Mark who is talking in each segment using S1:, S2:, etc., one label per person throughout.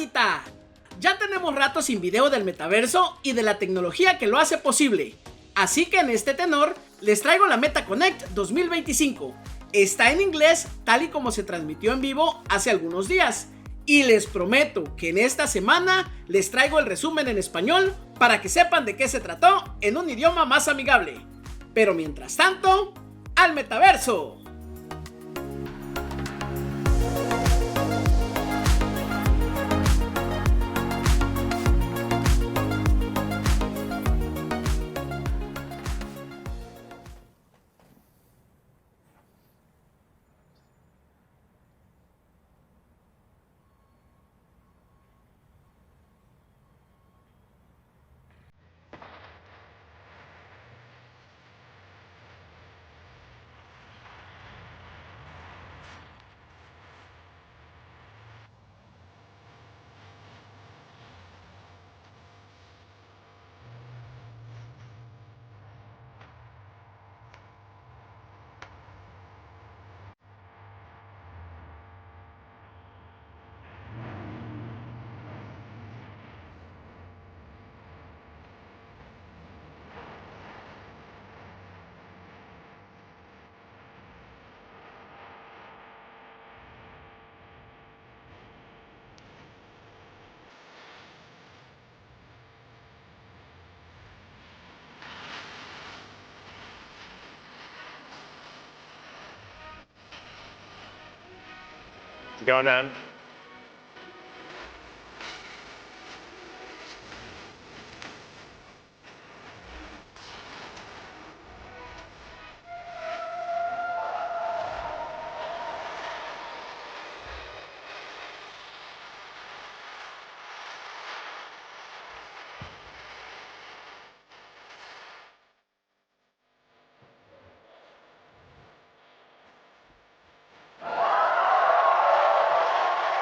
S1: bandita! Ya tenemos rato sin video del metaverso y de la tecnología que lo hace posible. Así que en este tenor, les traigo la Meta Connect 2025. Está en inglés, tal y como se transmitió en vivo hace algunos días. Y les prometo que en esta semana les traigo el resumen en español para que sepan de qué se trató en un idioma más amigable. Pero mientras tanto, ¡al metaverso!
S2: Going on.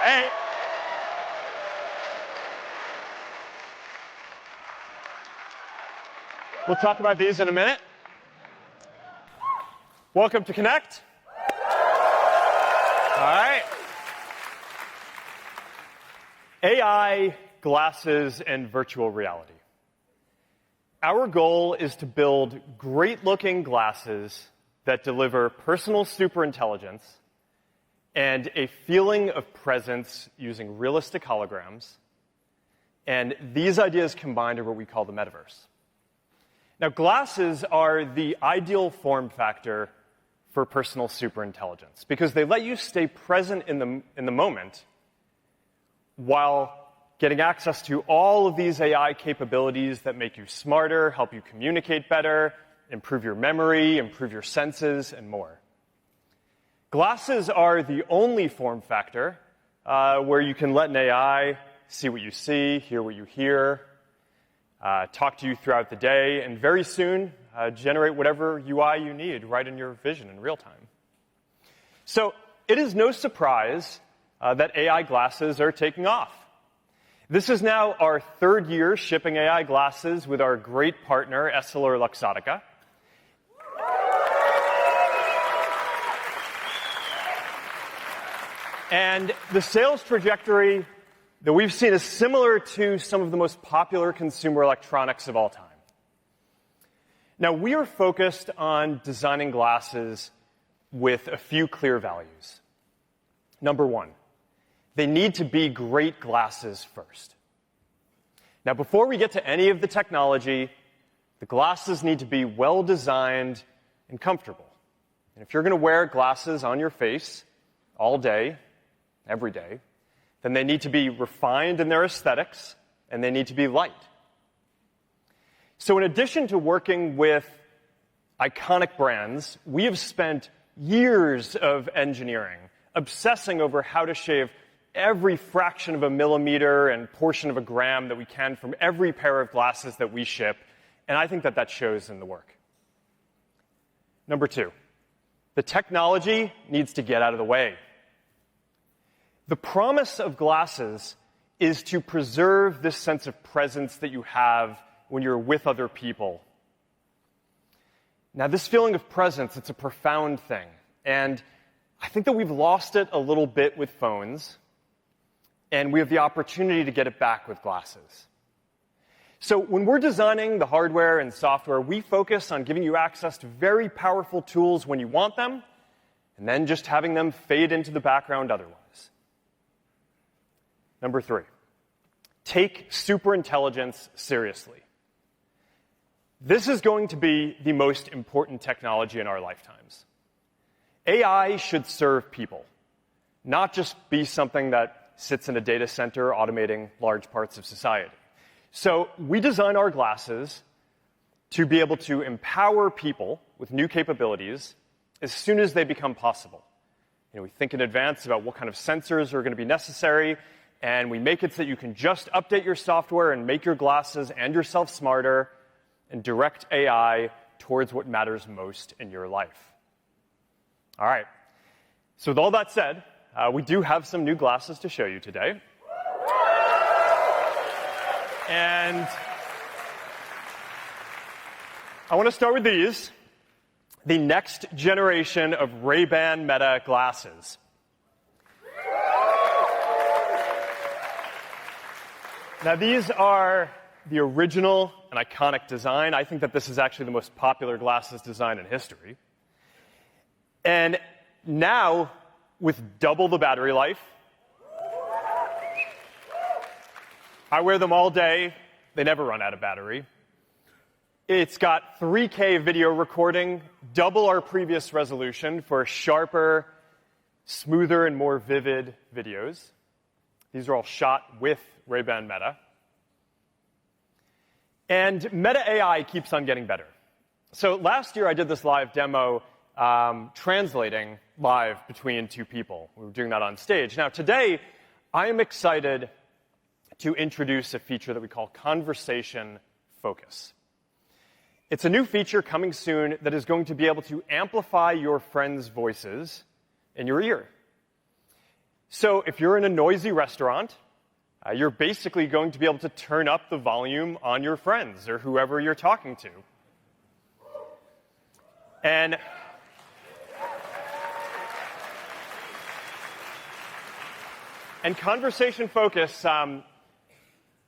S2: Hey. We'll talk about these in a minute. Welcome to Connect. All right. AI, glasses, and virtual reality. Our goal is to build great-looking glasses that deliver personal superintelligence and a feeling of presence using realistic holograms. And these ideas combined are what we call the Metaverse. Now, glasses are the ideal form factor for personal superintelligence because they let you stay present in the moment while getting access to all of these AI capabilities that make you smarter, help you communicate better, improve your memory, improve your senses, and more. Glasses are the only form factor where you can let an AI see what you see, hear what you hear, talk to you throughout the day, and very soon generate whatever UI you need right in your vision in real time. So it is no surprise that AI glasses are taking off. This is now our third year shipping AI glasses with our great partner, EssilorLuxottica. And the sales trajectory that we've seen is similar to some of the most popular consumer electronics of all time. Now, we are focused on designing glasses with a few clear values. Number one, they need to be great glasses first. Now, before we get to any of the technology, the glasses need to be well-designed and comfortable. And if you're going to wear glasses on your face all day, every day, then they need to be refined in their aesthetics, and they need to be light. So in addition to working with iconic brands, we have spent years of engineering, obsessing over how to shave every fraction of a millimeter and portion of a gram that we can from every pair of glasses that we ship, and I think that that shows in the work. Number two, the technology needs to get out of the way. The promise of glasses is to preserve this sense of presence that you have when you're with other people. Now, this feeling of presence, it's a profound thing. And I think that we've lost it a little bit with phones. and we have the opportunity to get it back with glasses. So when we're designing the hardware and software, we focus on giving you access to very powerful tools when you want them, and then just having them fade into the background otherwise. Number 3, take superintelligence seriously. This is going to be the most important technology in our lifetimes. AI should serve people, not just be something that sits in a data center automating large parts of society. So we design our glasses to be able to empower people with new capabilities as soon as they become possible. We think in advance about what kind of sensors are going to be necessary, and we make it so that you can just update your software and make your glasses and yourself smarter and direct AI towards what matters most in your life. All right. So with all that said, we do have some new glasses to show you today. And I want to start with these, the next generation of Ray-Ban Meta glasses. Now, these are the original and iconic design. I think that this is actually the most popular glasses design in history. And now, with double the battery life, I wear them all day. They never run out of battery. It's got 3K video recording, double our previous resolution for sharper, smoother, and more vivid videos. These are all shot with Ray-Ban Meta. And Meta AI keeps on getting better. So last year I did this live demo translating live between two people. We were doing that on stage. Now today I am excited to introduce a feature that we call Conversation Focus. It's a new feature coming soon that is going to be able to amplify your friends' voices in your ear. So if you're in a noisy restaurant, you're basically going to be able to turn up the volume on your friends or whoever you're talking to. And Conversation Focus,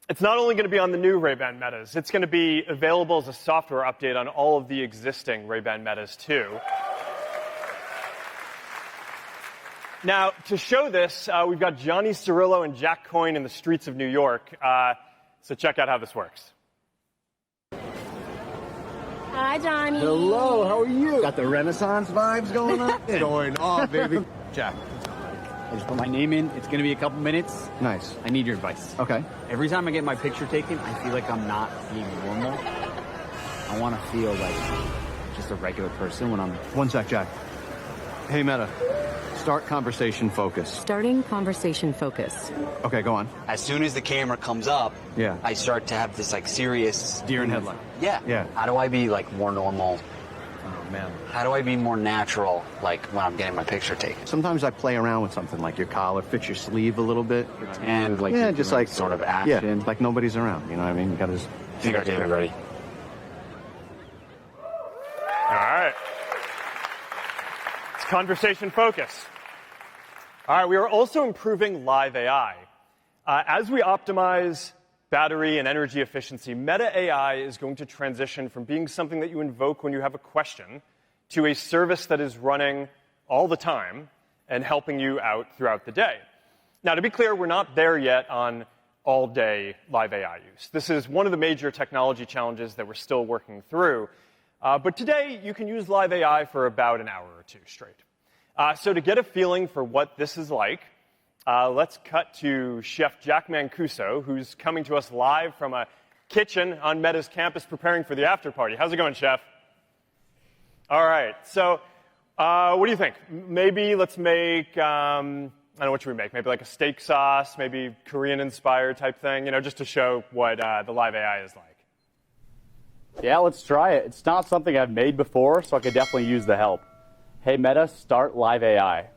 S2: it's not only going to be on the new Ray-Ban Metas, it's going to be available as a software update on all of the existing Ray-Ban Metas too. Now, to show this, we've got Johnny Cirillo and Jack Coyne in the streets of New York. So check out how this works.
S3: Hi, Johnny.
S4: Hello, how are you? Got the Renaissance vibes going on? Going on, baby. Jack.
S5: I just put my name in. It's going to be a couple minutes.
S4: Nice.
S5: I need your advice.
S4: Okay.
S5: Every time I get my picture taken, I feel like I'm not being normal. I want to feel like just a regular person when I'm...
S4: One sec, Jack. Hey, Meta. Start Conversation Focus.
S3: Starting Conversation Focus.
S4: Okay, go on.
S6: As soon as the camera comes up,
S4: Yeah.
S6: I start to have this like serious
S4: Deer in headlight.
S6: Yeah.
S4: Yeah.
S6: How do I be like more normal?
S4: Oh, man.
S6: How do I be more natural like when I'm getting my picture taken?
S4: Sometimes I play around with something like your collar, fits your sleeve a little bit.
S6: And like
S4: Yeah, just like
S6: sort of
S4: Yeah,
S6: action.
S4: like nobody's around. You know what I mean? You gotta just...
S6: You got David ready.
S2: All right. It's Conversation Focus. All right, we are also improving live AI. As we optimize battery and energy efficiency, Meta AI is going to transition from being something that you invoke when you have a question to a service that is running all the time and helping you out throughout the day. Now, to be clear, we're not there yet on all-day live AI use. This is one of the major technology challenges that we're still working through. But today, you can use live AI for about an hour or two straight. So to get a feeling for what this is like, let's cut to Chef Jack Mancuso, who's coming to us live from a kitchen on Meta's campus preparing for the after party. How's it going, Chef? All right. So what do you think? Maybe let's make, I don't know, what should we make? Maybe like a steak sauce, maybe Korean-inspired type thing, just to show what the live AI is like.
S5: Yeah, let's try it. It's not something I've made before, so I could definitely use the help. Hey, Meta, start live AI.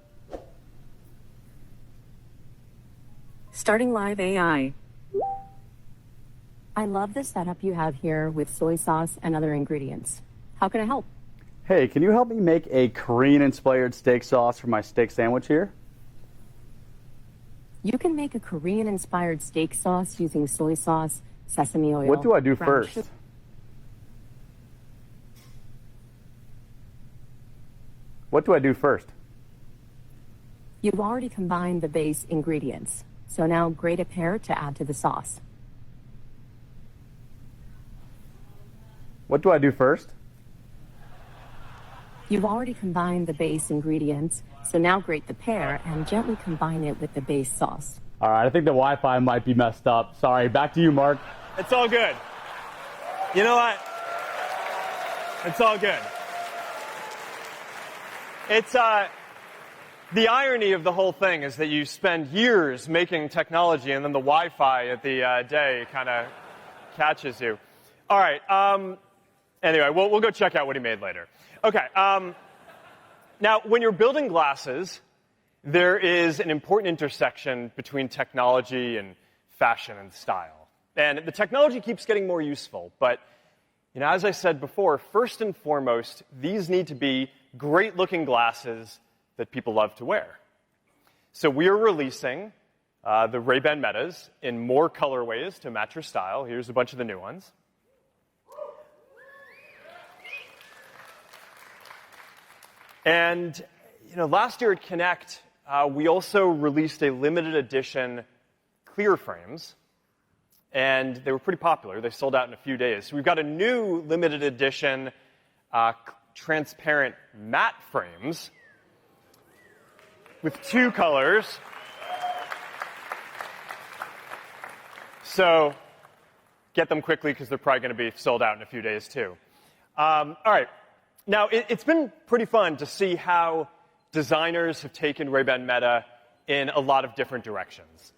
S3: Starting live AI. I love the setup you have here with soy sauce and other ingredients. How can I help?
S5: Hey, can you help me make a Korean-inspired steak sauce for my steak sandwich here?
S3: You can make a Korean-inspired steak sauce using soy sauce, sesame oil.
S7: What do I do
S3: brown
S7: first?
S3: sugar.
S7: What do I do first?
S3: You've already combined the base ingredients, so now grate a pear to add to the sauce.
S7: What do I do first?
S3: You've already combined the base ingredients, so now grate the pear and gently combine it with the base sauce.
S7: All right, I think the Wi-Fi might be messed up. Sorry, back to you, Mark.
S2: It's all good. You know what? It's all good. It's, the irony of the whole thing is that you spend years making technology and then the Wi-Fi at the day kind of catches you. All right. Anyway, we'll go check out what he made later. Okay. Now, when you're building glasses, there is an important intersection between technology and fashion and style. And the technology keeps getting more useful, but as I said before, first and foremost, these need to be great-looking glasses that people love to wear. So we are releasing the Ray-Ban Metas in more colorways to match your style. Here's a bunch of the new ones. And last year at Connect, we also released a limited edition clear frames, and they were pretty popular. They sold out in a few days. So we've got a new limited edition transparent matte frames with 2 colors. So get them quickly because they're probably going to be sold out in a few days too. All right. Now, it's been pretty fun to see how designers have taken Ray-Ban Meta in a lot of different directions.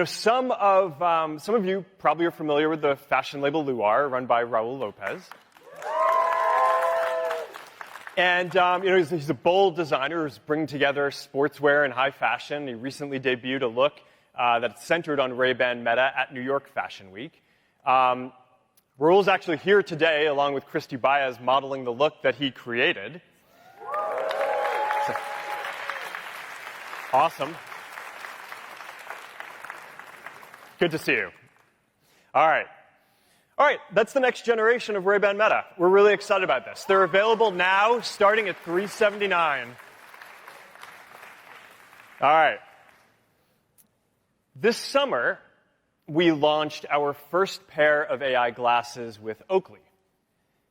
S2: Some of you probably are familiar with the fashion label Luar, run by Raul Lopez. And, he's a bold designer who's bringing together sportswear and high fashion. He recently debuted a look that's centered on Ray-Ban Meta at New York Fashion Week. Raul's actually here today, along with Christy Baez, modeling the look that he created. So, awesome. Good to see you. All right. All right, that's the next generation of Ray-Ban Meta. We're really excited about this. They're available now, starting at $379. All right. This summer, we launched our first pair of AI glasses with Oakley,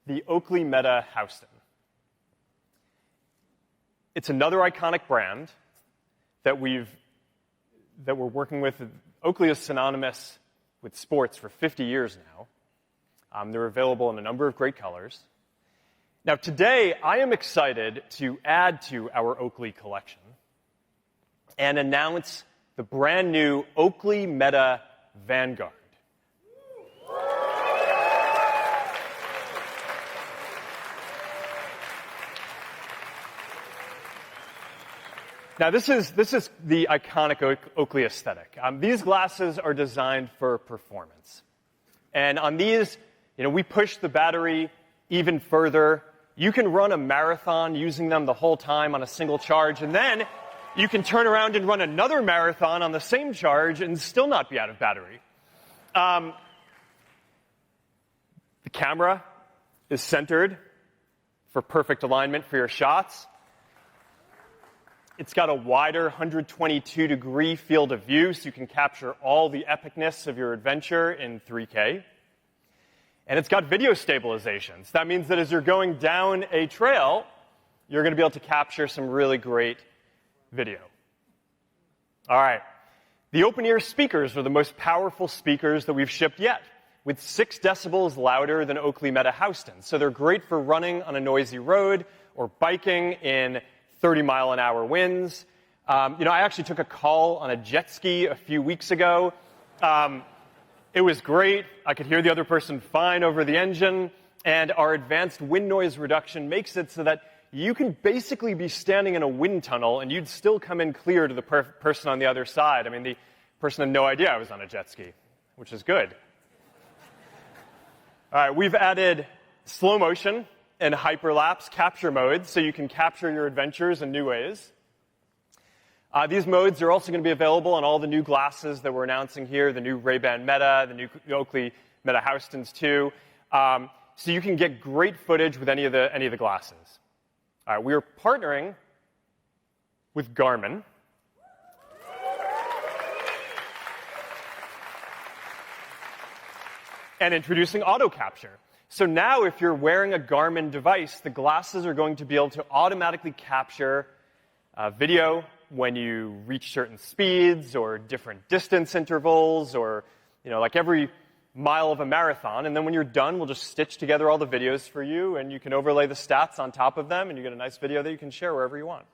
S2: the Oakley Meta Houston. It's another iconic brand that we're working with. Oakley is synonymous with sports for 50 years now. They're available in a number of great colors. Now, today, I am excited to add to our Oakley collection and announce the brand new Oakley Meta Vanguard. Now, this is the iconic Oakley aesthetic. These glasses are designed for performance. And on these, we push the battery even further. You can run a marathon using them the whole time on a single charge, and then you can turn around and run another marathon on the same charge and still not be out of battery. The camera is centered for perfect alignment for your shots. It's got a wider 122-degree field of view, so you can capture all the epicness of your adventure in 3K. And it's got video stabilization. So that means that as you're going down a trail, you're going to be able to capture some really great video. All right. The open-ear speakers are the most powerful speakers that we've shipped yet, with 6 decibels louder than Oakley Meta Houston. So they're great for running on a noisy road or biking in 30-mile-an-hour winds. I actually took a call on a jet ski a few weeks ago. It was great. I could hear the other person fine over the engine. And our advanced wind noise reduction makes it so that you can basically be standing in a wind tunnel and you'd still come in clear to the person on the other side. I mean, the person had no idea I was on a jet ski, which is good. All right, we've added slow motion and hyperlapse capture modes so you can capture your adventures in new ways. These modes are also going to be available on all the new glasses that we're announcing here, the new Ray-Ban Meta, the new Oakley Meta Houstons 2. So you can get great footage with any of the glasses. All right, we are partnering with Garmin. And introducing auto capture. So now if you're wearing a Garmin device, the glasses are going to be able to automatically capture video when you reach certain speeds or different distance intervals or, like every mile of a marathon. And then when you're done, we'll just stitch together all the videos for you, and you can overlay the stats on top of them, and you get a nice video that you can share wherever you want.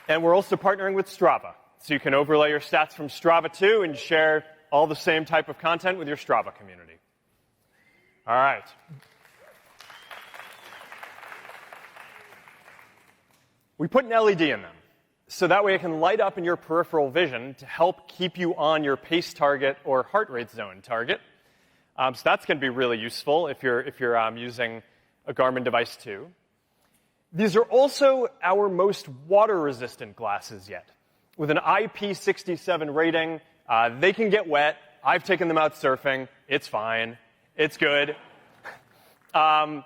S2: And we're also partnering with Strava. So you can overlay your stats from Strava too and share all the same type of content with your Strava community. All right. We put an LED in them, so that way it can light up in your peripheral vision to help keep you on your pace target or heart rate zone target. So that's going to be really useful if you're using a Garmin device too. These are also our most water-resistant glasses yet. With an IP67 rating, they can get wet. I've taken them out surfing. It's fine. It's good. So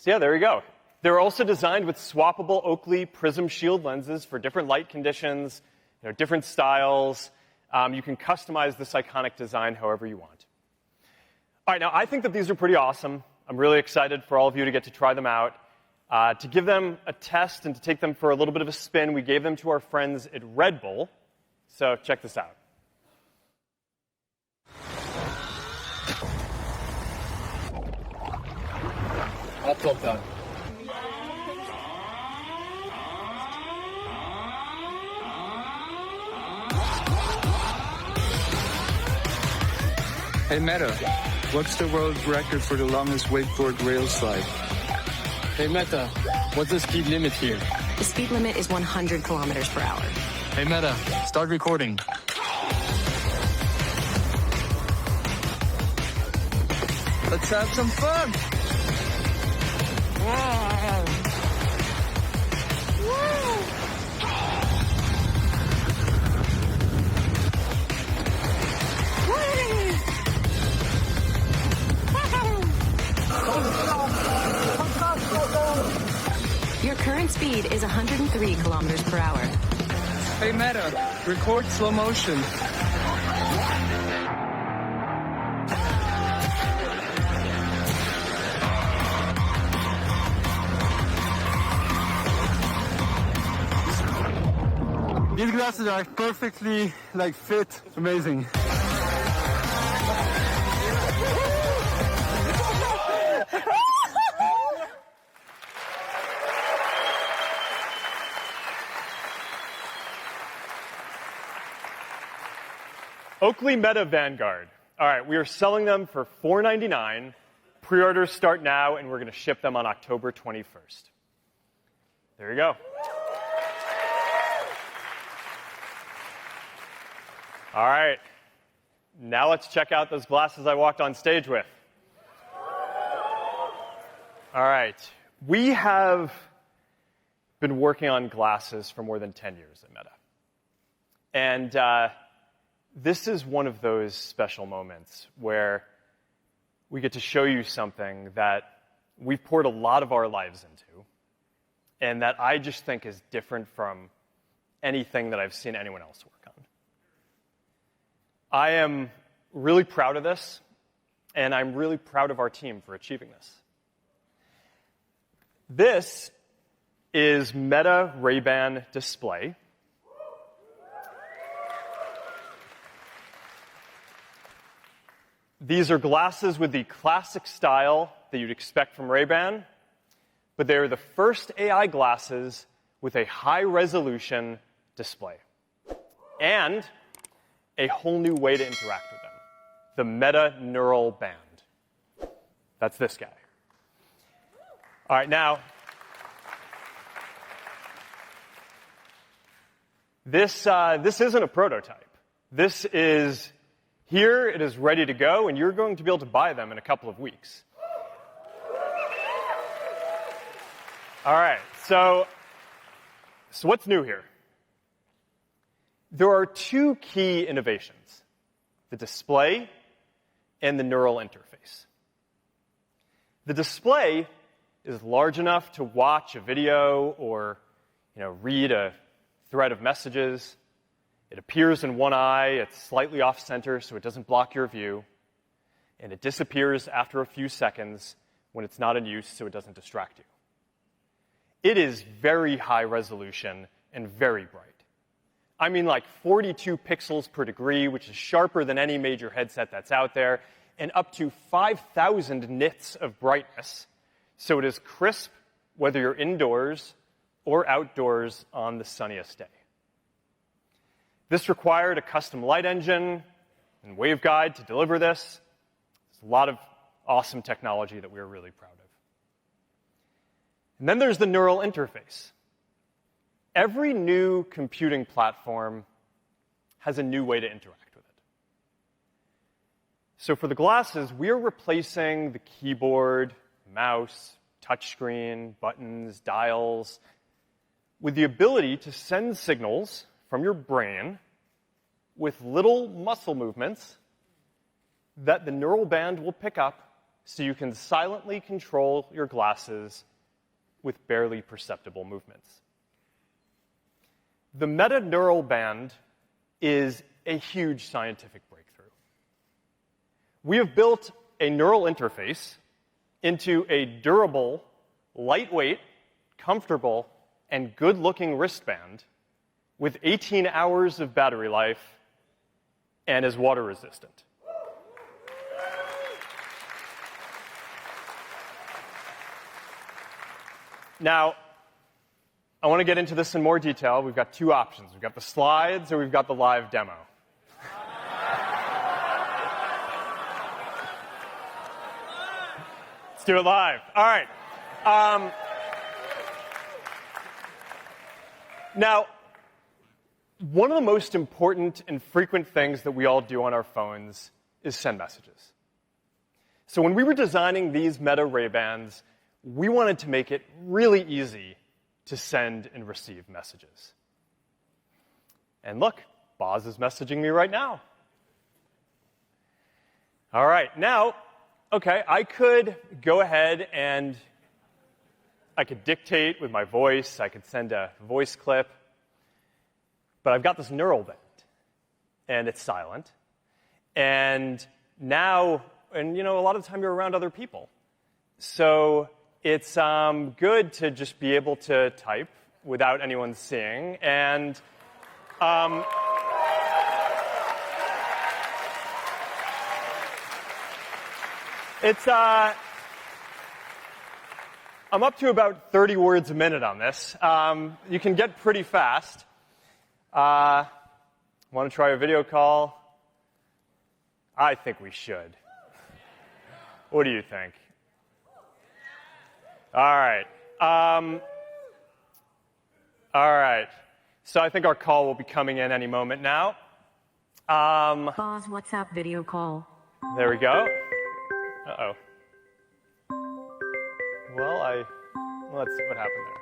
S2: yeah, there you go. They're also designed with swappable Oakley Prism Shield lenses for different light conditions, different styles. You can customize this iconic design however you want. All right, now I think that these are pretty awesome. I'm really excited for all of you to get to try them out. To give them a test and to take them for a little bit of a spin, we gave them to our friends at Red Bull. So check this out.
S8: Hey Meta, what's the world record for the longest wakeboard rail slide?
S9: Hey Meta, what's the speed limit here?
S3: The speed limit is 100 kilometers per hour.
S9: Hey Meta, start recording.
S8: Let's have some fun!
S3: Wow. Your current speed is 103 kilometers per hour.
S8: Hey Meta, record slow motion. These glasses are perfectly fit. Amazing.
S2: Oakley Meta Vanguard. All right, we are selling them for $4.99. Pre-orders start now, and we're going to ship them on October 21st. There you go. All right, now let's check out those glasses I walked on stage with. All right, we have been working on glasses for more than 10 years at Meta. And this is one of those special moments where we get to show you something that we've poured a lot of our lives into and that I just think is different from anything that I've seen anyone else work on. I am really proud of this, and I'm really proud of our team for achieving this. This is Meta Ray-Ban Display. These are glasses with the classic style that you'd expect from Ray-Ban, but they're the first AI glasses with a high-resolution display and a whole new way to interact with them, the Meta Neural Band. That's this guy. All right, now, this isn't a prototype. This is Here it is ready to go, and you're going to be able to buy them in a couple of weeks. All right, so what's new here? There are two key innovations, the display and the neural interface. The display is large enough to watch a video or read a thread of messages. It appears in one eye, it's slightly off-center so it doesn't block your view, and it disappears after a few seconds when it's not in use so it doesn't distract you. It is very high resolution and very bright. I mean like 42 pixels per degree, which is sharper than any major headset that's out there, and up to 5,000 nits of brightness, so it is crisp whether you're indoors or outdoors on the sunniest day. This required a custom light engine and waveguide to deliver this. It's a lot of awesome technology that we're really proud of. And then there's the neural interface. Every new computing platform has a new way to interact with it. So for the glasses, we're replacing the keyboard, mouse, touchscreen, buttons, dials, with the ability to send signals from your brain with little muscle movements that the neural band will pick up so you can silently control your glasses with barely perceptible movements. The meta-neural band is a huge scientific breakthrough. We have built a neural interface into a durable, lightweight, comfortable, and good-looking wristband with 18 hours of battery life and is water-resistant. Now, I want to get into this in more detail. We've got two options. We've got the slides or we've got the live demo. Let's do it live. All right. Now, one of the most important and frequent things that we all do on our phones is send messages. So when we were designing these Meta Ray-Bans, we wanted to make it really easy to send and receive messages. And look, Boz is messaging me right now. All right, now, okay, I could go ahead and I could dictate with my voice, I could send a voice clip, but I've got this neural band, and it's silent. And now, and a lot of the time you're around other people. So it's good to just be able to type without anyone seeing. And it's I'm up to about 30 words a minute on this. You can get pretty fast. Want to try a video call? I think we should. What do you think? All right. All right. So I think our call will be coming in any moment now.
S3: Boz, WhatsApp video call.
S2: There we go. Uh-oh. Well, let's see what happened there.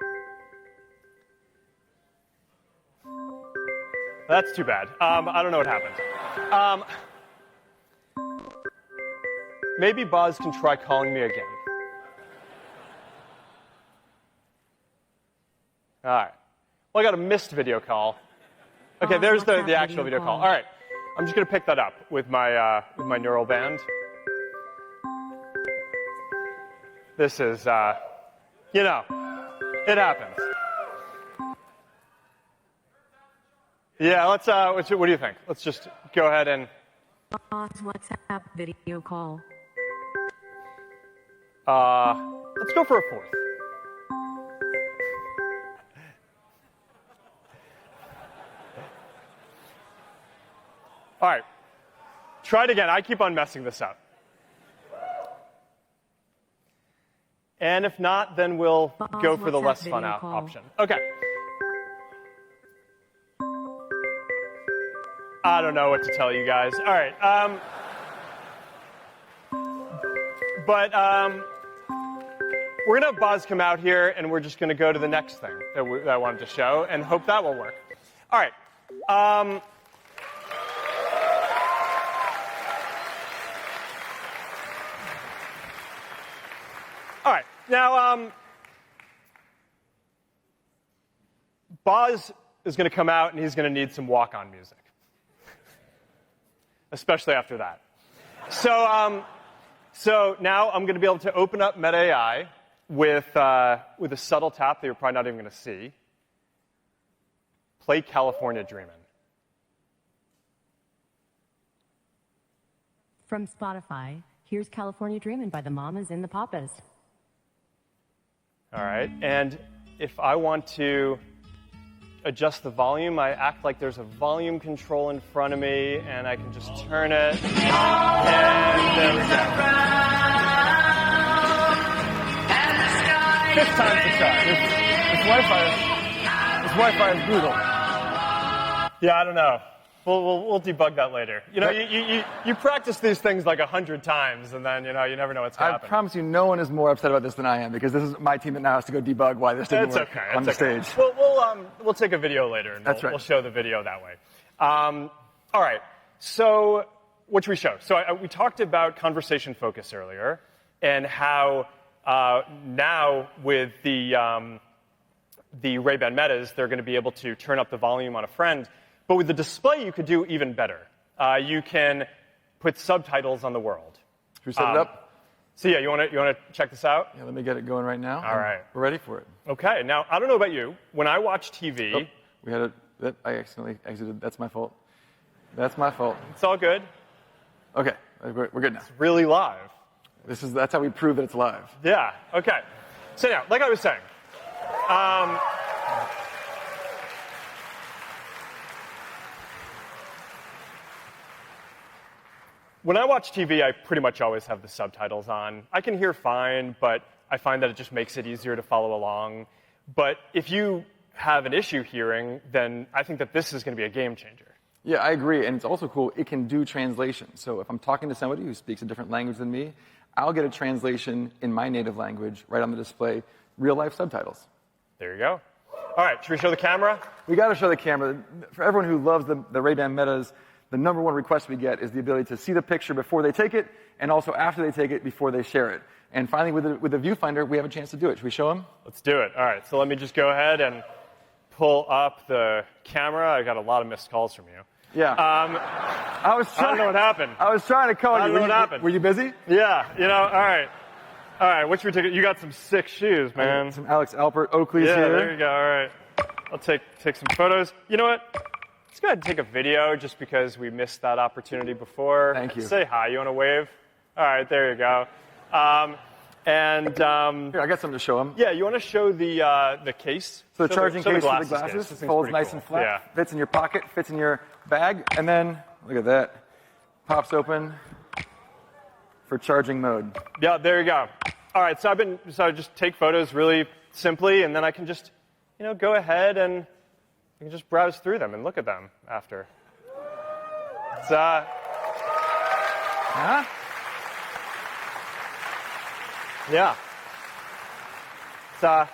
S2: That's too bad. I don't know what happened. Maybe Boz can try calling me again. All right. Well, I got a missed video call. Okay, there's the actual video call. All right. I'm just going to pick that up with my neural band. This is, it happens. Yeah, let's, what do you think? Let's just go ahead and...
S3: WhatsApp video call.
S2: Let's go for a fourth. All right. Try it again. I keep on messing this up. And if not, then we'll go for the less fun option. Okay. I don't know what to tell you guys. All right. We're going to have Boz come out here, and we're just going to go to the next thing that I wanted to show, and hope that will work. All right. All right. Now, Boz is going to come out, and he's going to need some walk-on music, especially after that. So now I'm going to be able to open up Meta AI with a subtle tap that you're probably not even going to see. Play California Dreamin'.
S3: From Spotify, here's California Dreamin' by the Mamas and the Papas.
S2: All right, and if I want to adjust the volume, I act like there's a volume control in front of me, and I can just turn it, and there we go. Fifth time's the charm. This Wi-Fi is brutal. Yeah, I don't know. We'll debug that later. You know, you practice these things like 100 times, and then, you never know what's going to happen.
S10: I promise you no one is more upset about this than I am, because this is my team that now has to go debug why this didn't work on the stage.
S2: We'll take a video later, and we'll show the video that way. All right, so what should we show? So we talked about conversation focus earlier, and how now with the Ray-Ban Metas, they're going to be able to turn up the volume on a friend. But with the display, you could do even better. You can put subtitles on the world.
S10: Should we set it up?
S2: So yeah, you want to check this out?
S10: Yeah, let me get it going right now.
S2: All right.
S10: We're ready for it.
S2: Okay. Now, I don't know about you. When I watch TV...
S10: I accidentally exited. That's my fault. That's my fault.
S2: It's all good.
S10: Okay. We're good now.
S2: It's really live.
S10: That's how we prove that it's live.
S2: Yeah. Okay. So now, like I was saying... when I watch TV, I pretty much always have the subtitles on. I can hear fine, but I find that it just makes it easier to follow along. But if you have an issue hearing, then I think that this is going to be a game changer.
S10: Yeah, I agree. And it's also cool, it can do translation. So if I'm talking to somebody who speaks a different language than me, I'll get a translation in my native language right on the display, real-life subtitles.
S2: There you go. All right, should we show the camera?
S10: We got to show the camera. For everyone who loves the Ray-Ban Metas, the number one request we get is the ability to see the picture before they take it, and also after they take it, before they share it. And finally, with the viewfinder, we have a chance to do it. Should we show them?
S2: Let's do it. All right, so let me just go ahead and pull up the camera. I got a lot of missed calls from you.
S10: Yeah.
S2: I don't know what happened.
S10: I was trying to call you.
S2: I don't know what happened.
S10: Were you busy?
S2: Yeah, all right. All right, what's your ticket? You got some sick shoes, man.
S10: Some Alex Alpert Oakley's
S2: here.
S10: Yeah,
S2: there you go. All right. I'll take some photos. You know what? Let's go ahead and take a video just because we missed that opportunity before.
S10: Thank you.
S2: Say hi. You want to wave? All right, there you go.
S10: Here, I got something to show them.
S2: Yeah, you want to show the case?
S10: So the charging case for the glasses folds nice
S2: cool.
S10: and flat,
S2: yeah.
S10: Fits in your pocket, fits in your bag, and then, look at that, pops open for charging mode.
S2: Yeah, there you go. All right, so I just take photos really simply, and then I can just, go ahead and you can just browse through them and look at them after. It's,
S10: Huh?
S2: Yeah. So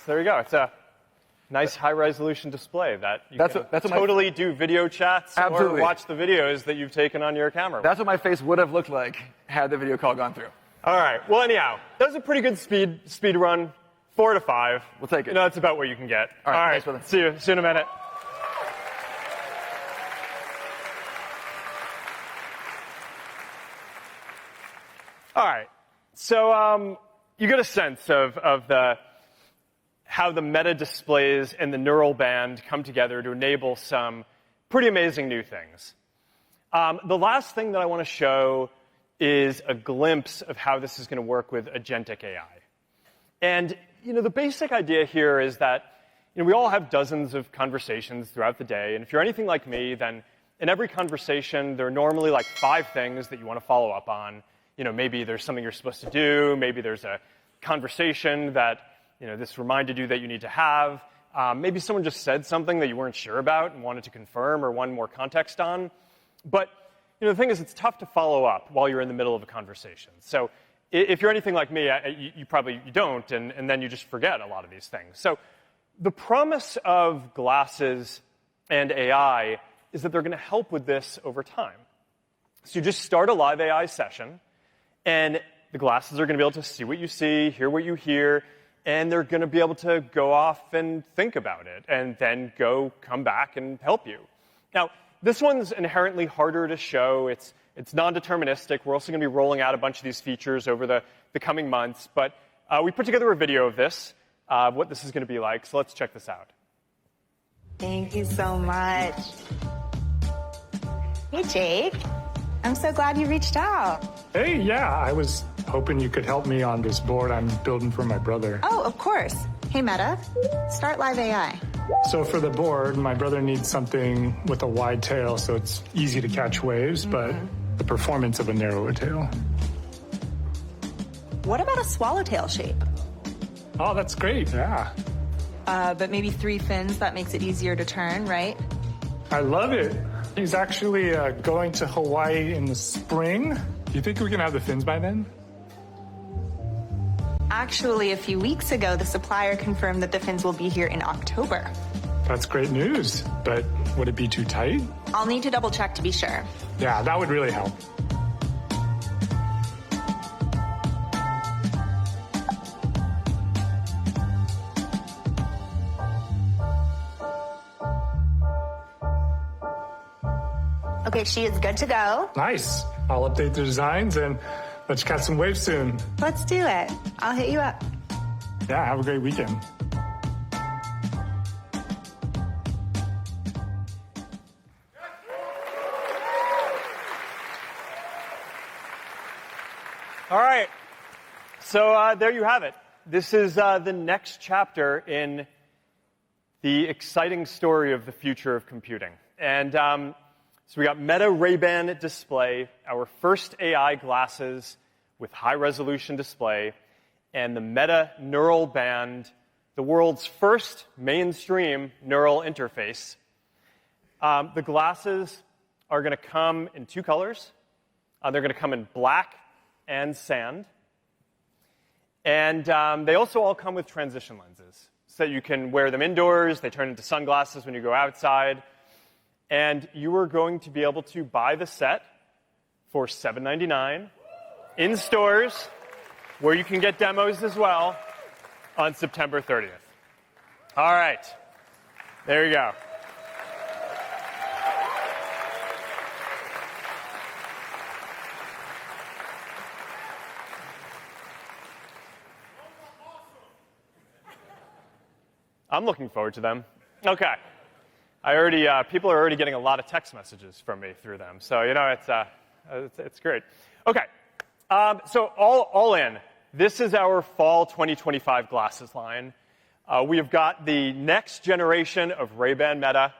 S2: there you go. It's a nice high-resolution display that you can totally do video chats or watch the videos that you've taken on your camera.
S10: That's what my face would have looked like had the video call gone through.
S2: All right. Well, anyhow, that was a pretty good speed run. 4 to 5.
S10: We'll take it.
S2: That's about what you can get.
S10: All right.
S2: See you in a minute. All right. So you get a sense of how the meta displays and the neural band come together to enable some pretty amazing new things. The last thing that I want to show is a glimpse of how this is going to work with agentic AI. And the basic idea here is that we all have dozens of conversations throughout the day, and if you're anything like me, then in every conversation there are normally like 5 things that you want to follow up on. Maybe there's something you're supposed to do, maybe there's a conversation that this reminded you that you need to have, Maybe someone just said something that you weren't sure about and wanted to confirm or wanted more context on. But the thing is, it's tough to follow up while you're in the middle of a conversation. So if you're anything like me, you probably don't, and then you just forget a lot of these things. So the promise of glasses and AI is that they're going to help with this over time. So you just start a live AI session, and the glasses are going to be able to see what you see, hear what you hear, and they're going to be able to go off and think about it, and then come back and help you. Now, this one's inherently harder to show. It's non-deterministic. We're also going to be rolling out a bunch of these features over the coming months, but we put together a video of this, what this is going to be like, so let's check this out.
S11: Thank you so much. Hey, Jake. I'm so glad you reached out.
S12: Hey, yeah, I was hoping you could help me on this board I'm building for my brother.
S11: Oh, of course. Hey, Meta, start live AI.
S12: So for the board, my brother needs something with a wide tail so it's easy to catch waves, but the performance of a narrower tail.
S11: What about a swallowtail shape?
S12: Oh, that's great, yeah.
S11: But maybe 3 fins, that makes it easier to turn, right?
S12: I love it. He's actually going to Hawaii in the spring. Do you think we can have the fins by then?
S11: Actually, a few weeks ago, the supplier confirmed that the fins will be here in October.
S12: That's great news, but would it be too tight?
S11: I'll need to double check to be sure.
S12: Yeah, that would really help.
S11: Okay, she is good to go.
S12: Nice. I'll update the designs and let's catch some waves soon.
S11: Let's do it. I'll hit you up.
S12: Yeah, have a great weekend.
S2: All right. So there you have it. This is the next chapter in the exciting story of the future of computing. And so we got Meta Ray-Ban display, our first AI glasses with high-resolution display, and the Meta Neural Band, the world's first mainstream neural interface. The glasses are going to come in 2 colors. They're going to come in black and sand. And they also all come with transition lenses, so that you can wear them indoors. They turn into sunglasses when you go outside. And you are going to be able to buy the set for $7.99 in stores, where you can get demos as well, on September 30th. All right. There you go. I'm looking forward to them. Okay. People are already getting a lot of text messages from me through them, so it's great. Okay, so all in, this is our fall 2025 glasses line. We have got the next generation of Ray-Ban Meta,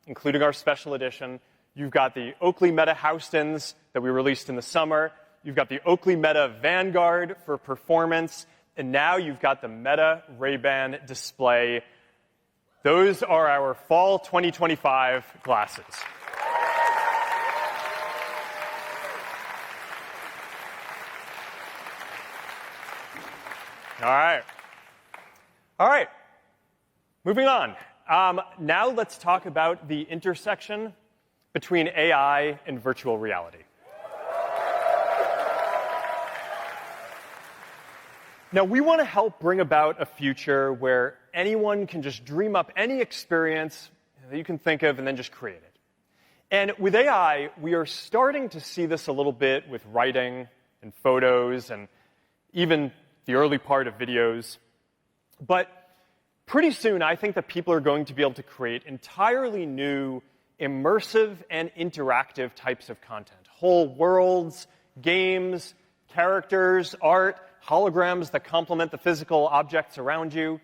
S2: including our special edition. You've got the Oakley Meta Houstons that we released in the summer. You've got the Oakley Meta Vanguard for performance, and now you've got the Meta Ray-Ban display. Those are our fall 2025 glasses. All right. Moving on. Now let's talk about the intersection between AI and virtual reality. Now, we want to help bring about a future where anyone can just dream up any experience that you can think of and then just create it. And with AI, we are starting to see this a little bit with writing and photos and even the early part of videos. But pretty soon, I think that people are going to be able to create entirely new, immersive and interactive types of content. Whole worlds, games, characters, art, holograms that complement the physical objects around you.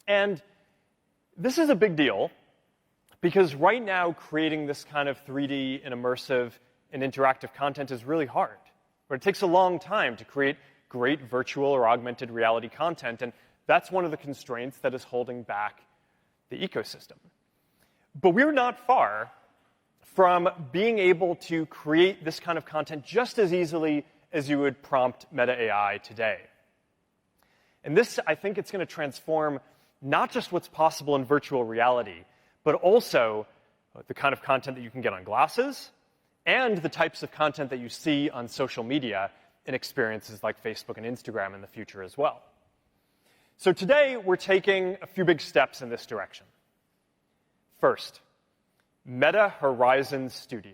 S2: And this is a big deal because right now creating this kind of 3D and immersive and interactive content is really hard. But it takes a long time to create great virtual or augmented reality content, and that's one of the constraints that is holding back the ecosystem. But we're not far from being able to create this kind of content just as easily as you would prompt Meta AI today. And this, I think, it's going to transform not just what's possible in virtual reality, but also the kind of content that you can get on glasses and the types of content that you see on social media in experiences like Facebook and Instagram in the future as well. So today, we're taking a few big steps in this direction. First, Meta Horizon Studio.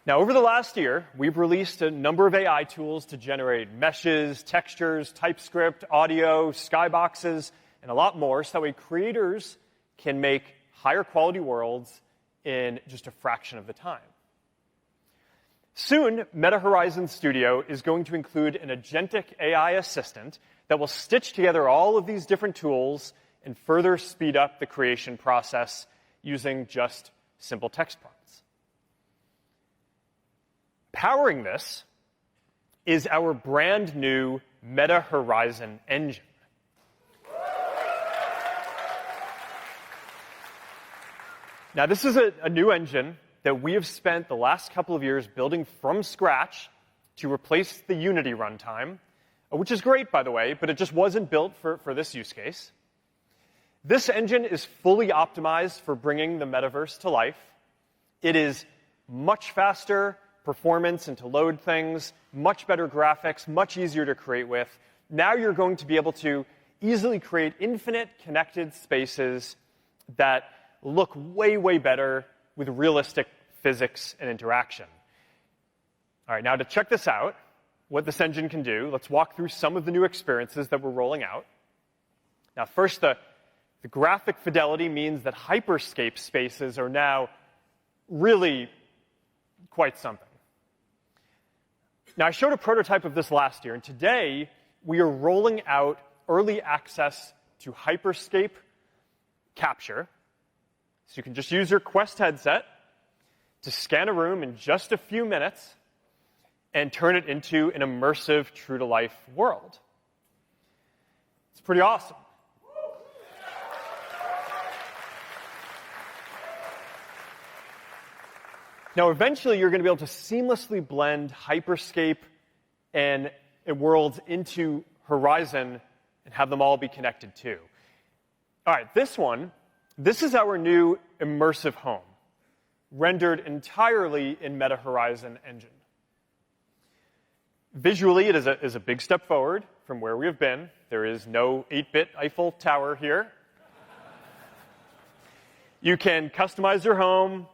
S2: Now, over the last year, we've released a number of AI tools to generate meshes, textures, TypeScript, audio, skyboxes, and a lot more, so that way creators can make higher quality worlds in just a fraction of the time. Soon, Meta Horizon Studio is going to include an agentic AI assistant that will stitch together all of these different tools and further speed up the creation process using just simple text prompts. Powering this is our brand new Meta Horizon engine. Now, this is a new engine that we have spent the last couple of years building from scratch to replace the Unity runtime, which is great, by the way, but it just wasn't built for this use case. This engine is fully optimized for bringing the metaverse to life. It is much faster performance and to load things, much better graphics, much easier to create with. Now you're going to be able to easily create infinite connected spaces that look way, way better with realistic physics and interaction. All right, now to check this out, what this engine can do, let's walk through some of the new experiences that we're rolling out. Now, first, the graphic fidelity means that hyperscape spaces are now really quite something. Now, I showed a prototype of this last year, and today we are rolling out early access to hyperscape capture. So you can just use your Quest headset to scan a room in just a few minutes and turn it into an immersive, true-to-life world. It's pretty awesome. Now, eventually, you're going to be able to seamlessly blend hyperscape and worlds into Horizon and have them all be connected too. All right, this is our new immersive home, rendered entirely in Meta Horizon engine. Visually, it is a big step forward from where we have been. There is no 8-bit Eiffel Tower here. You can customize your home.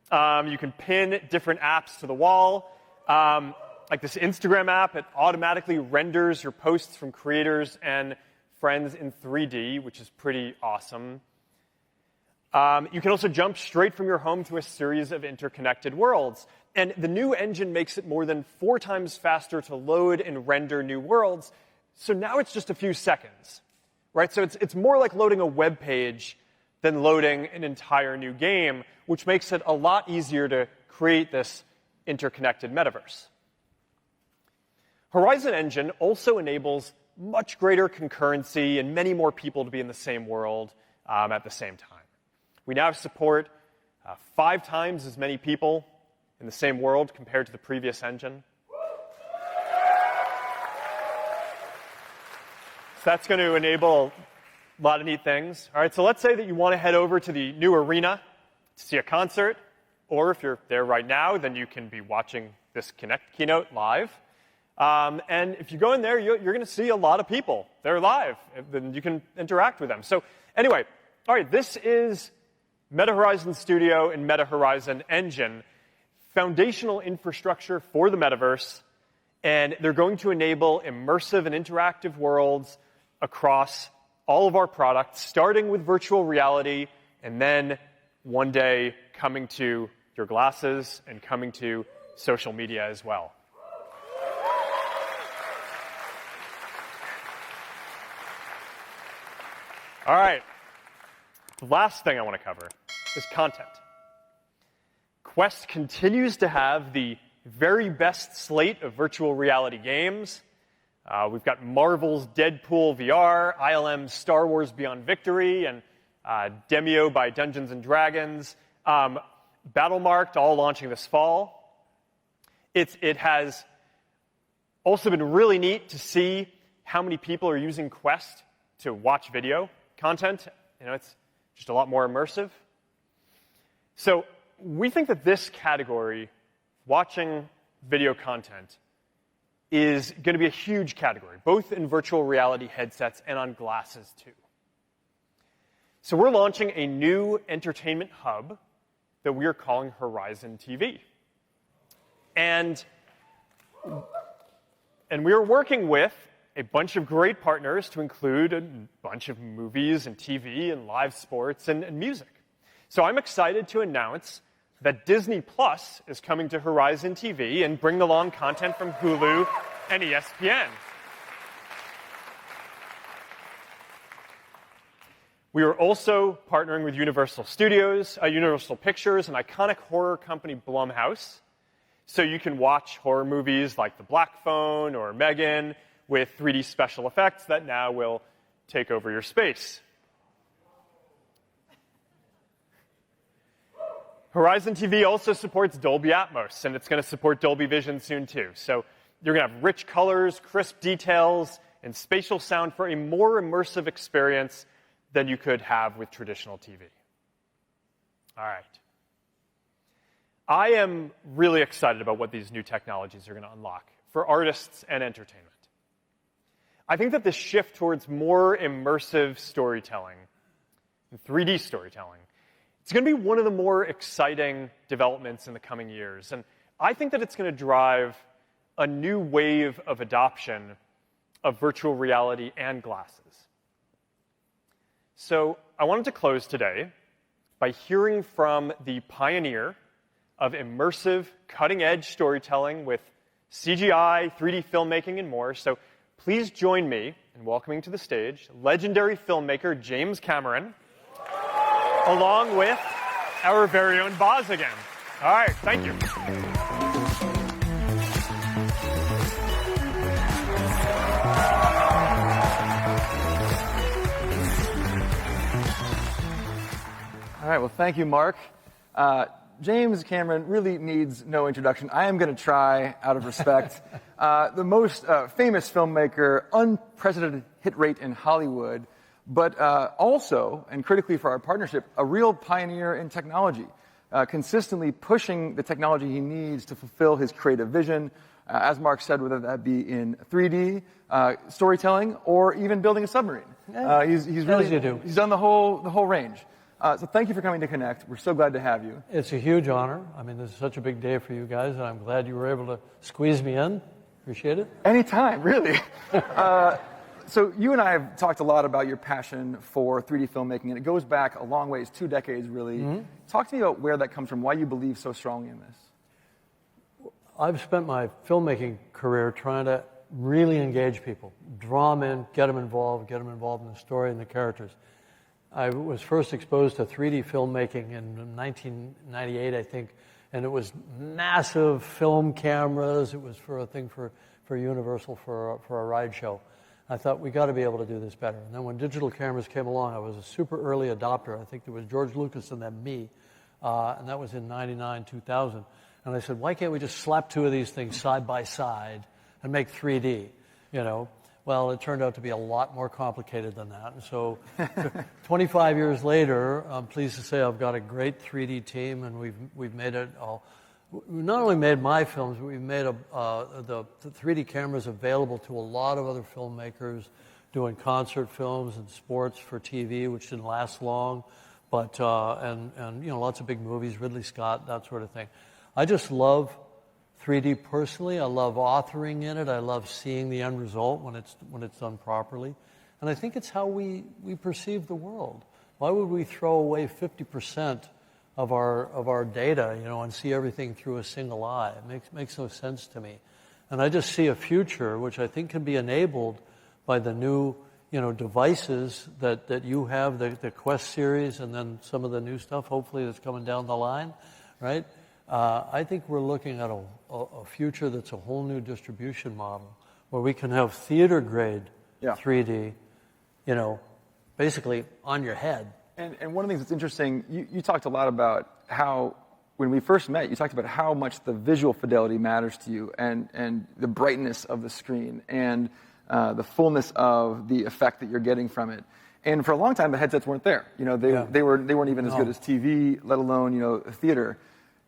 S2: You can pin different apps to the wall. Like this Instagram app, it automatically renders your posts from creators and friends in 3D, which is pretty awesome. You can also jump straight from your home to a series of interconnected worlds. And the new engine makes it more than 4 times faster to load and render new worlds. So now it's just a few seconds, right? So it's more like loading a web page than loading an entire new game, which makes it a lot easier to create this interconnected metaverse. Horizon Engine also enables much greater concurrency and many more people to be in the same world at the same time. We now support 5 times as many people in the same world compared to the previous engine. So that's going to enable a lot of neat things. All right, so let's say that you want to head over to the new arena to see a concert, or if you're there right now, then you can be watching this Connect keynote live. And if you go in there, you're going to see a lot of people. They're live, and you can interact with them. So anyway, all right, this is Meta Horizon Studio and Meta Horizon Engine, foundational infrastructure for the metaverse, and they're going to enable immersive and interactive worlds across all of our products, starting with virtual reality, and then one day coming to your glasses and coming to social media as well. All right. The last thing I want to cover is content. Quest continues to have the very best slate of virtual reality games. We've got Marvel's Deadpool VR, ILM's Star Wars Beyond Victory, and Demio by Dungeons & Dragons. Battlemarked, all launching this fall. It has also been really neat to see how many people are using Quest to watch video content. It's just a lot more immersive. So we think that this category, watching video content, is going to be a huge category, both in virtual reality headsets and on glasses, too. So we're launching a new entertainment hub that we are calling Horizon TV. And we are working with a bunch of great partners to include a bunch of movies and TV and live sports and music. So I'm excited to announce that Disney Plus is coming to Horizon TV and bring along content from Hulu and ESPN. We are also partnering with Universal Pictures, an iconic horror company, Blumhouse. So you can watch horror movies like The Black Phone or Megan with 3D special effects that now will take over your space. Horizon TV also supports Dolby Atmos, and it's going to support Dolby Vision soon, too. So you're going to have rich colors, crisp details, and spatial sound for a more immersive experience than you could have with traditional TV. All right. I am really excited about what these new technologies are going to unlock for artists and entertainment. I think that this shift towards more immersive storytelling and 3D storytelling, it's going to be one of the more exciting developments in the coming years. And I think that it's going to drive a new wave of adoption of virtual reality and glasses. So I wanted to close today by hearing from the pioneer of immersive, cutting-edge storytelling with CGI, 3D filmmaking, and more. So please join me in welcoming to the stage legendary filmmaker James Cameron, along with our very own Boz again. All right, thank you.
S10: All right, well, thank you, Mark. James Cameron really needs no introduction. I am going to try, out of respect. The most famous filmmaker, unprecedented hit rate in Hollywood, but also, and critically for our partnership, a real pioneer in technology, consistently pushing the technology he needs to fulfill his creative vision, as Mark said, whether that be in 3D, storytelling, or even building a submarine. He's done the whole range. So thank you for coming to Connect. We're so glad to have you.
S13: It's a huge honor. I mean, this is such a big day for you guys, and I'm glad you were able to squeeze me in. Appreciate it.
S10: Anytime, really. So you and I have talked a lot about your passion for 3D filmmaking, and it goes back a long ways, 2 decades, really. Mm-hmm. Talk to me about where that comes from, why you believe so strongly in this.
S13: I've spent my filmmaking career trying to really engage people, draw them in, get them involved in the story and the characters. I was first exposed to 3D filmmaking in 1998, I think, and it was massive film cameras. It was for a thing for Universal for a ride show. I thought, we got to be able to do this better. And then when digital cameras came along, I was a super early adopter. I think there was George Lucas and then me, and that was in 99, 2000. And I said, why can't we just slap 2 of these things side by side and make 3D, you know? Well, it turned out to be a lot more complicated than that. And so 25 years later, I'm pleased to say I've got a great 3D team, and we've made it all. We not only made my films, but we've made the 3D cameras available to a lot of other filmmakers doing concert films and sports for TV, which didn't last long, but and you know, lots of big movies, Ridley Scott, that sort of thing. I just love 3D personally. I love authoring in it. I love seeing the end result when it's done properly. And I think it's how we perceive the world. Why would we throw away 50% of our data, you know, and see everything through a single eye? It makes no sense to me. And I just see a future which I think can be enabled by the new, you know, devices that you have, the Quest series, and then some of the new stuff, hopefully, that's coming down the line, right? I think we're looking at a future that's a whole new distribution model where we can have theater-grade
S10: Yeah.
S13: 3D, you know, basically on your head.
S10: And one of the things that's interesting, you talked a lot about how, when we first met, you talked about how much the visual fidelity matters to you, and the brightness of the screen, and the fullness of the effect that you're getting from it. And for a long time, the headsets weren't there. You know, they weren't even as good as TV, let alone, you know, theater.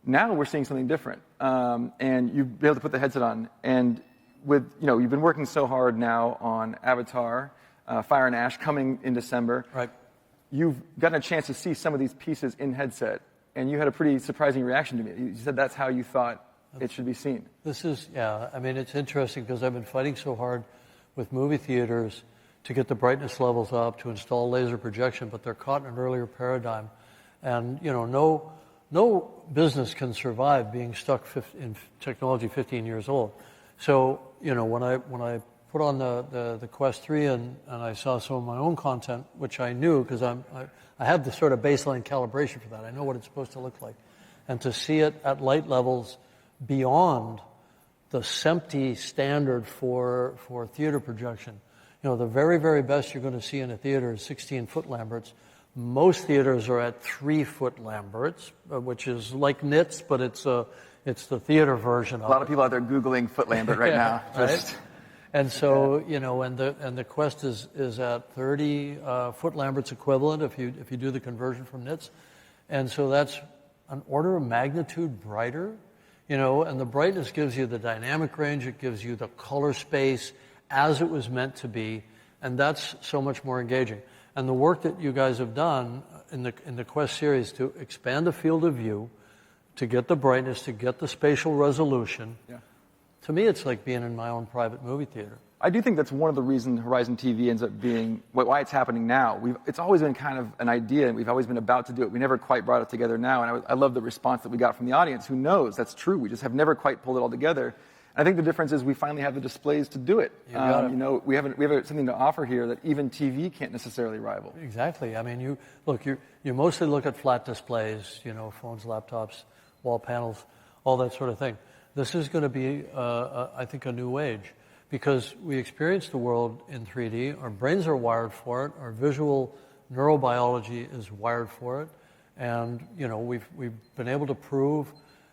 S10: Now we're seeing something different, and you've been able to put the headset on, and with, you know, you've been working so hard now on Avatar, Fire and Ash coming in December.
S13: Right.
S10: You've gotten a chance to see some of these pieces in headset, and you had a pretty surprising reaction to me. You said that's how you thought it should be seen.
S13: This is, I mean, it's interesting because I've been fighting so hard with movie theaters to get the brightness levels up, to install laser projection, but they're caught in an earlier paradigm. And, you know, no business can survive being stuck in technology 15 years old. So, you know, when I put on the Quest 3 and I saw some of my own content, which I knew because I have the sort of baseline calibration for that. I know what it's supposed to look like. And to see it at light levels beyond the SEMPTE standard for theater projection. You know, the very, very best you're going to see in a theater is 16-foot Lamberts. Most theaters are at 3-foot Lamberts, which is like nits, but it's the theater version of it.
S10: A lot of people out there Googling foot Lambert right now.
S13: Right? And so, you know, and the Quest is at 30 foot Lamberts equivalent if you do the conversion from nits. And so that's an order of magnitude brighter, you know, and the brightness gives you the dynamic range, it gives you the color space as it was meant to be, and that's so much more engaging. And the work that you guys have done in the Quest series to expand the field of view, to get the brightness, to get the spatial resolution, to me it's like being in my own private movie theater.
S10: I do think that's one of the reasons Horizon TV ends up being why it's happening now. It's always been kind of an idea, and we've always been about to do it. We never quite brought it together now, and I love the response that we got from the audience. Who knows? That's true. We just have never quite pulled it all together. I think the difference is we finally have the displays to do it. You know, we have something to offer here that even TV can't necessarily rival.
S13: Exactly. I mean, you mostly look at flat displays, you know, phones, laptops, wall panels, all that sort of thing. This is going to be, I think, a new age because we experience the world in 3D. Our brains are wired for it. Our visual neurobiology is wired for it, and you know, we've been able to prove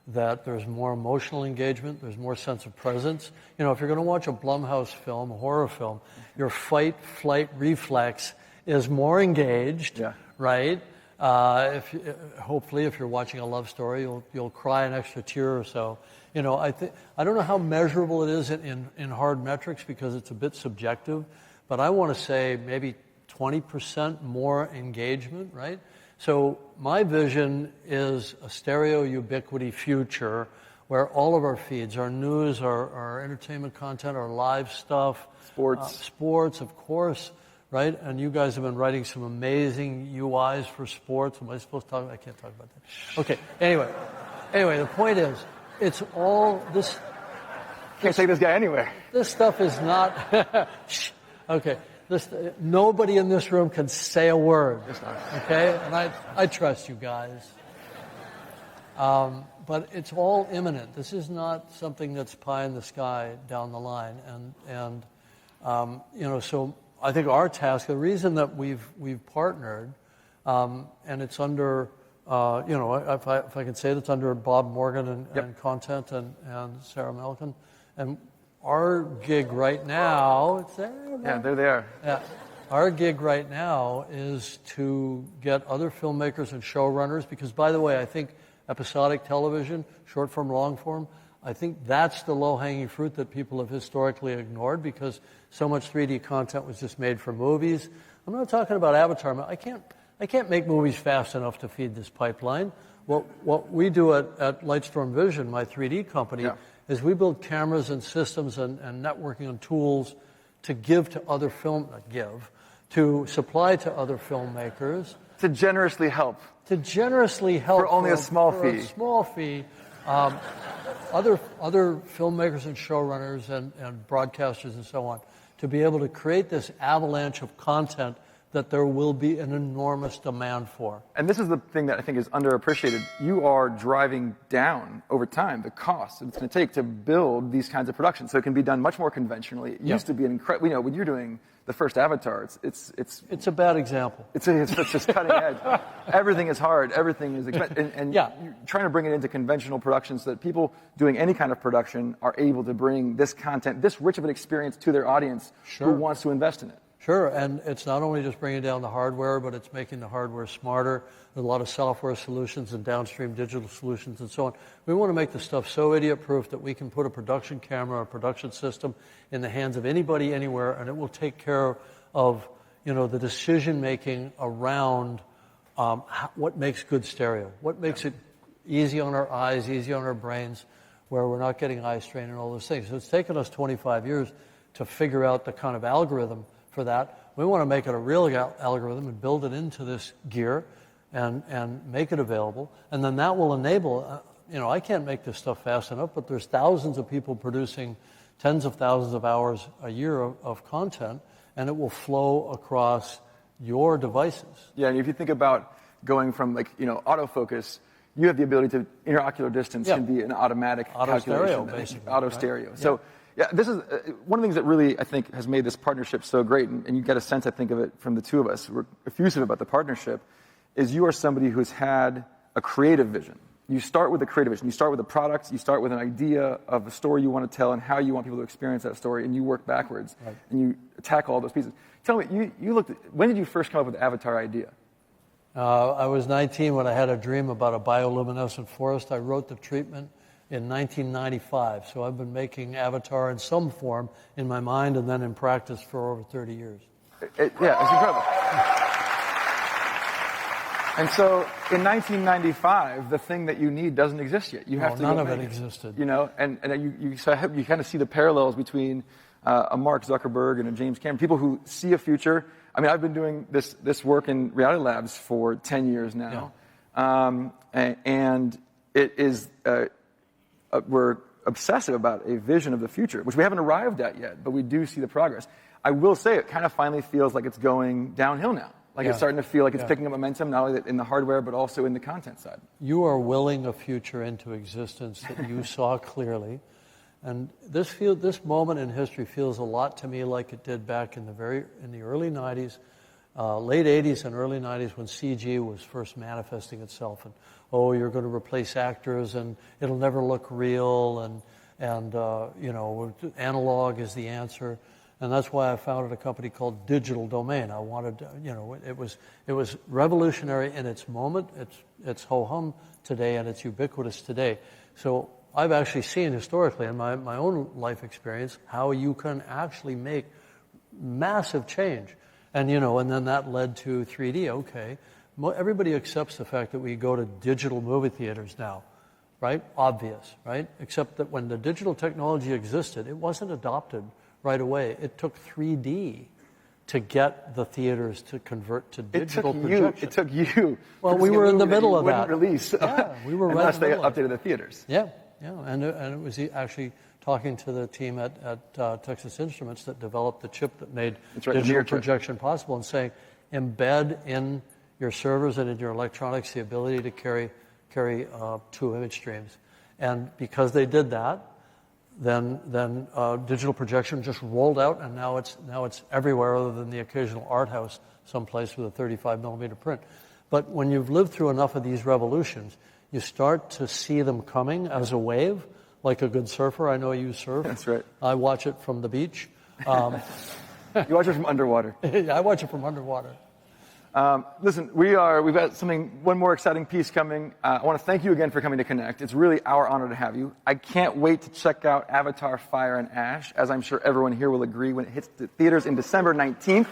S13: that there's more emotional engagement, there's more sense of presence. You know, if you're going to watch a Blumhouse film, a horror film, your fight-flight reflex is more engaged, right? Hopefully, if you're watching a love story, you'll cry an extra tear or so. You know, I don't know how measurable it is in hard metrics because it's a bit subjective, but I want to say maybe 20% more engagement, right? So my vision is a stereo ubiquity future where all of our feeds, our news, our entertainment content, our live stuff, sports, of course, right? And you guys have been writing some amazing UIs for sports. Am I supposed to talk about? I can't talk about that. Okay. Anyway, the point is, it's all this.
S10: Can't take this guy anywhere.
S13: This stuff is not. Okay. Nobody in this room can say a word, okay? And I trust you guys. But it's all imminent. This is not something that's pie in the sky down the line. And you know, so I think our task, the reason that we've partnered, and it's under, you know, if I can say it, it's under Bob Morgan and Content and Sarah Melkin, and our gig right now, it's there.
S10: Yeah, there they are.
S13: Yeah. Our gig right now is to get other filmmakers and showrunners, because, by the way, I think episodic television, short form, long form, I think that's the low-hanging fruit that people have historically ignored because so much 3D content was just made for movies. I'm not talking about Avatar. I can't make movies fast enough to feed this pipeline. What we do at Lightstorm Vision, my 3D company, is we build cameras and systems and networking and tools to give to other to supply to other filmmakers.
S10: To generously help.
S13: For
S10: only a small fee.
S13: A small fee. Other filmmakers and showrunners and broadcasters and so on, to be able to create this avalanche of content that there will be an enormous demand for.
S10: And this is the thing that I think is underappreciated. You are driving down over time the cost it's going to take to build these kinds of productions. So it can be done much more conventionally. It used to be an incredible, when you're doing the first Avatar,
S13: it's a bad example.
S10: It's just cutting edge. Everything is hard. Everything is expensive. And you're trying to bring it into conventional productions so that people doing any kind of production are able to bring this content, this rich of an experience to their audience who wants to invest in it.
S13: Sure, and it's not only just bringing down the hardware, but it's making the hardware smarter. There's a lot of software solutions and downstream digital solutions and so on. We want to make the stuff so idiot-proof that we can put a production camera, a production system in the hands of anybody, anywhere, and it will take care of, the decision-making around what makes good stereo, what makes it easy on our eyes, easy on our brains, where we're not getting eye strain and all those things. So it's taken us 25 years to figure out the kind of algorithm for that. We want to make it a real algorithm and build it into this gear and make it available. And then that will enable, I can't make this stuff fast enough, but there's thousands of people producing tens of thousands of hours a year of content, and it will flow across your devices.
S10: Yeah, and if you think about going from autofocus, you have the ability to, interocular distance can be an automatic
S13: stereo,
S10: calculation.
S13: basically.
S10: Auto stereo. So yeah, this is one of the things that really, I think, has made this partnership so great, and you get a sense, I think, of it from the two of us. We're effusive about the partnership, is you are somebody who's had a creative vision. You start with a creative vision. You start with a product. You start with an idea of a story you want to tell and how you want people to experience that story, and you work backwards, and you attack all those pieces. Tell me, when did you first come up with the Avatar idea?
S13: I was 19 when I had a dream about a bioluminescent forest. I wrote the treatment in 1995, so I've been making Avatar in some form in my mind and then in practice for over 30 years.
S10: It's incredible. And so in 1995, the thing that you need doesn't exist yet. You have to
S13: none of it existed.
S10: And you kind of see the parallels between a Mark Zuckerberg and a James Cameron, people who see a future. I mean, I've been doing this work in reality labs for 10 years now, and it is we're obsessive about a vision of the future, which we haven't arrived at yet, but we do see the progress. I will say it kind of finally feels like it's going downhill now. Like it's starting to feel like it's picking up momentum, not only in the hardware, but also in the content side.
S13: You are willing a future into existence that you saw clearly. And this moment in history feels a lot to me like it did back in the early 90s, late 80s and early 90s when CG was first manifesting itself. And, you're going to replace actors and it'll never look real and analog is the answer. And that's why I founded a company called Digital Domain. I wanted, it was revolutionary in its moment. It's ho-hum today and it's ubiquitous today. So I've actually seen historically in my own life experience how you can actually make massive change. And, and then that led to 3D. Okay. Everybody accepts the fact that we go to digital movie theaters now, right? Obvious, right? Except that when the digital technology existed, it wasn't adopted right away. It took 3D to get the theaters to convert to digital projection.
S10: It took you.
S13: Well, we were in the middle of that.
S10: Release.
S13: Yeah, we were right in the middle.
S10: Unless they updated the theaters.
S13: Yeah, and it was actually talking to the team at Texas Instruments that developed the chip that made digital projection possible, and saying, embed in your servers and in your electronics the ability to carry two image streams. And because they did that, then digital projection just rolled out, and now it's everywhere other than the occasional art house someplace with a 35 millimeter print. But when you've lived through enough of these revolutions, you start to see them coming as a wave, like a good surfer. I know you surf.
S10: That's right.
S13: I watch it from the beach.
S10: You watch it from underwater.
S13: I watch it from underwater.
S10: Listen, we've got one more exciting piece coming. I want to thank you again for coming to Connect. It's really our honor to have you. I can't wait to check out Avatar Fire and Ash, as I'm sure everyone here will agree, when it hits the theaters in December 19th.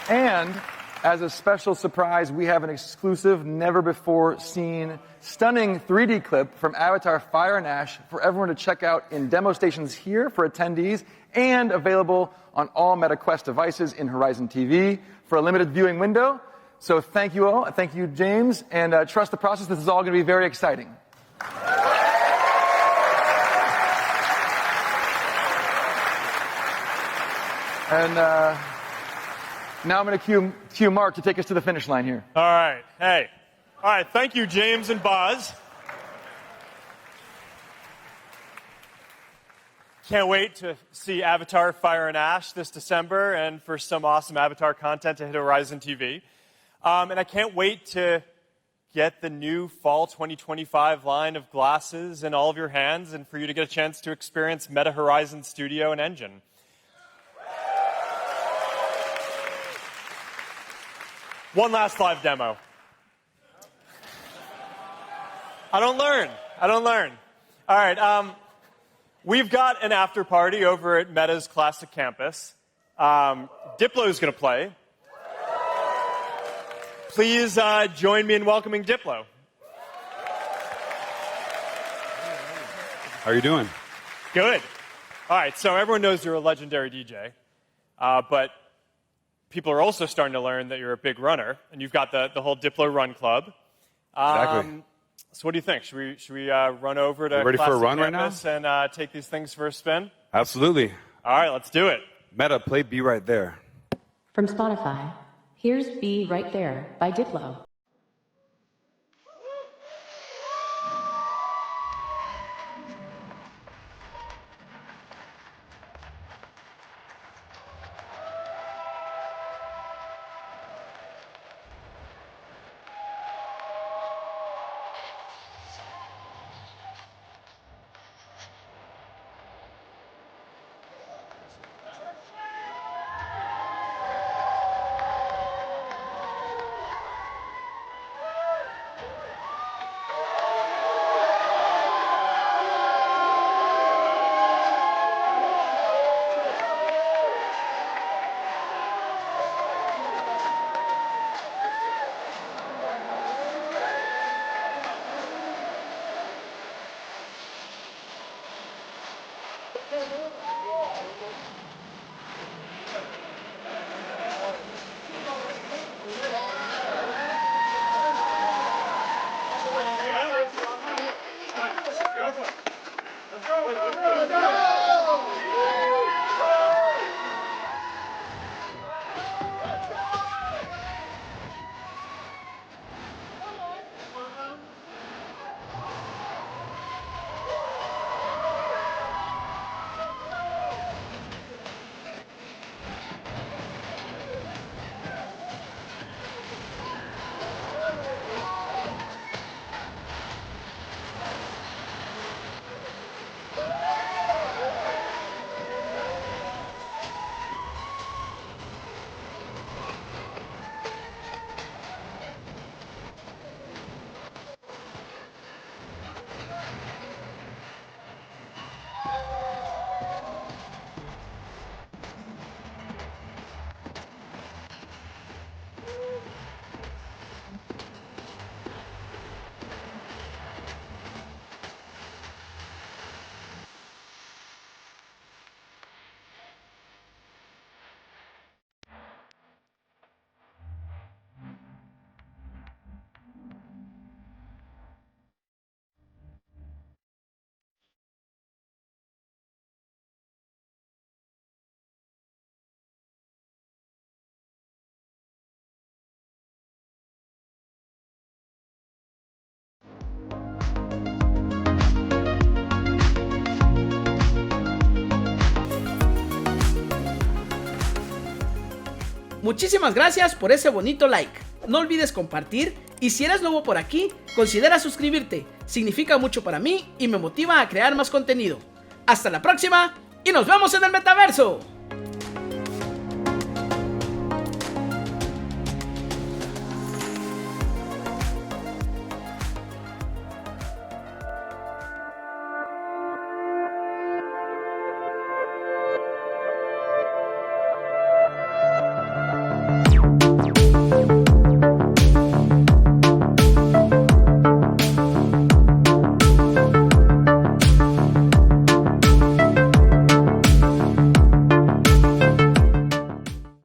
S10: And as a special surprise, we have an exclusive, never-before-seen, stunning 3D clip from Avatar Fire and Ash for everyone to check out in demo stations here for attendees and available on all MetaQuest devices in Horizon TV for a limited viewing window. So thank you all. Thank you, James. And trust the process. This is all going to be very exciting. And now I'm going to cue Mark to take us to the finish line here.
S2: All right. Hey. All right. Thank you, James and Buzz. Can't wait to see Avatar Fire and Ash this December and for some awesome Avatar content to hit Horizon TV. And I can't wait to get the new fall 2025 line of glasses in all of your hands and for you to get a chance to experience Meta Horizon Studio and Engine. One last live demo. I don't learn. All right. We've got an after party over at Meta's Classic Campus. Diplo is going to play. Please join me in welcoming Diplo.
S14: How are you doing?
S2: Good. All right, so everyone knows you're a legendary DJ, but people are also starting to learn that you're a big runner, and you've got the whole Diplo Run Club.
S14: Exactly.
S2: So what do you think? Should we run over to
S14: ready
S2: Classic
S14: for a run
S2: Campus
S14: right now?
S2: And take these things for a spin?
S14: Absolutely.
S2: All right, let's do it.
S14: Meta, play Be Right There.
S3: From Spotify, here's Be Right There by Diplo.
S1: Muchísimas gracias por ese bonito like. No olvides compartir y si eres nuevo por aquí, considera suscribirte. Significa mucho para mí y me motiva a crear más contenido. Hasta la próxima y nos vemos en el metaverso.